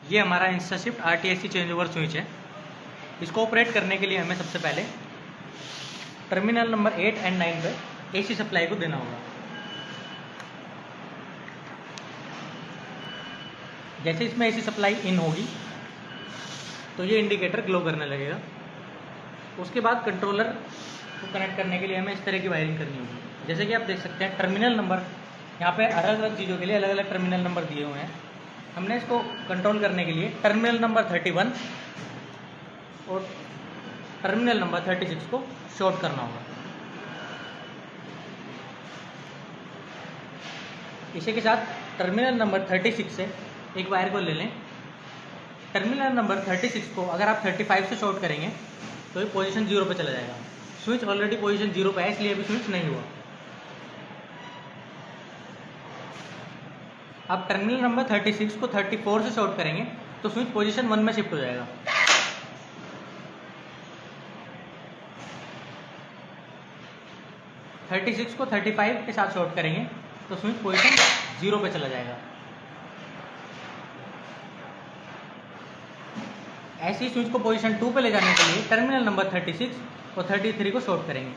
ये हमारा इंस्टाशिफ्ट RTSC change over switch है। इसको ऑपरेट करने के लिए हमें सबसे पहले टर्मिनल नंबर 8 एंड 9 पे AC सप्लाई को देना होगा। जैसे इसमें AC सप्लाई इन होगी तो ये इंडिकेटर ग्लो करने लगेगा। उसके बाद कंट्रोलर को कनेक्ट करने के लिए हमें इस तरह की वायरिंग करनी होगी। जैसे कि आप देख सकते हैं टर्मिनल नंबर यहाँ पे अलग अलग चीज़ों के लिए अलग अलग टर्मिनल नंबर दिए हुए हैं। हमने इसको कंट्रोल करने के लिए टर्मिनल नंबर 31 और टर्मिनल नंबर 36 को शॉर्ट करना होगा। इसी के साथ टर्मिनल नंबर 36 से एक वायर को ले लें। टर्मिनल नंबर 36 को अगर आप 35 से शॉर्ट करेंगे तो ये पोजीशन 0 पे चला जाएगा। स्विच ऑलरेडी पोजीशन 0 पे है, इसलिए अभी स्विच नहीं हुआ। आप टर्मिनल नंबर 36 को 34 से शॉर्ट करेंगे तो स्विच पोजीशन 1 में शिफ्ट हो जाएगा। थर्टी सिक्स को 35 के साथ शॉर्ट करेंगे तो स्विच पोजीशन 0 पे चला जाएगा। ऐसे ही स्विच को पोजीशन 2 पे ले जाने के लिए टर्मिनल नंबर 36 और 33 को शॉर्ट करेंगे।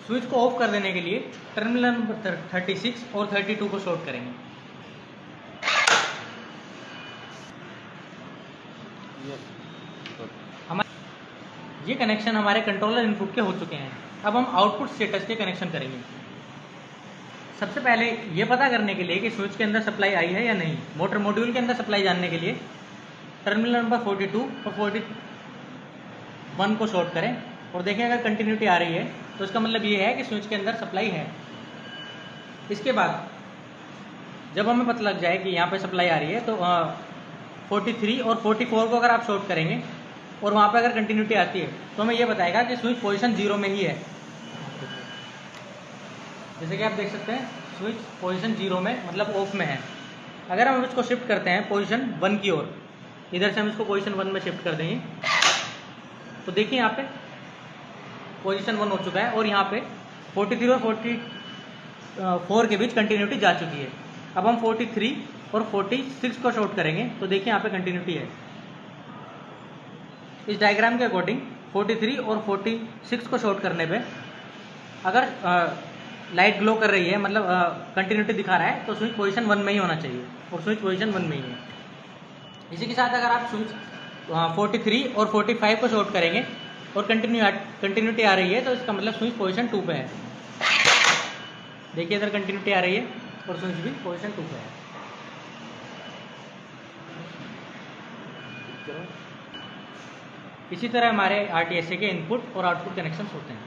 स्विच को ऑफ कर देने के लिए टर्मिनल नंबर 36 और 32 को शॉर्ट करेंगे। ये कनेक्शन हमारे कंट्रोलर इनपुट के हो चुके हैं। अब हम आउटपुट स्टेटस के कनेक्शन करेंगे। सबसे पहले ये पता करने के लिए कि स्विच के अंदर सप्लाई आई है या नहीं, मोटर मॉड्यूल के अंदर सप्लाई जानने के लिए टर्मिनल नंबर 42 और 41 को शॉर्ट करें और देखें अगर कंटिन्यूटी आ रही है तो इसका मतलब ये है कि स्विच के अंदर सप्लाई है। इसके बाद जब हमें पता लग जाए कि यहाँ पे सप्लाई आ रही है तो 43 और 44 को अगर आप शॉर्ट करेंगे और वहाँ पे अगर कंटिन्यूटी आती है तो हमें ये बताएगा कि स्विच पोजीशन 0 में ही है। जैसे कि आप देख सकते हैं स्विच पोजीशन 0 में मतलब ऑफ में है। अगर हम इसको शिफ्ट करते हैं पोजीशन 1 की ओर, इधर से हम इसको पोजीशन 1 में शिफ्ट कर देंगे तो देखिए यहाँ पे पोजीशन 1 हो चुका है और यहाँ पे 43 और 44 के बीच कंटिन्यूटी जा चुकी है। अब हम 43 और 46 को शॉर्ट करेंगे तो देखिए यहाँ पे कंटिन्यूटी है। इस डायग्राम के अकॉर्डिंग 43 और 46 को शॉर्ट करने पे अगर लाइट ग्लो कर रही है मतलब कंटिन्यूटी दिखा रहा है तो स्विच पोजीशन 1 में ही होना चाहिए और स्विच पोजीशन 1 में ही है। इसी के साथ अगर आप स्विच 43 और 45 को शॉर्ट करेंगे और कंटिन्यूटी आ रही है तो इसका मतलब स्विच पोजीशन 2 पे है। देखिए इधर कंटिन्यूटी आ रही है और स्विच भी पोजीशन 2 पे है। इसी तरह हमारे RTSC के इनपुट और आउटपुट कनेक्शंस होते हैं।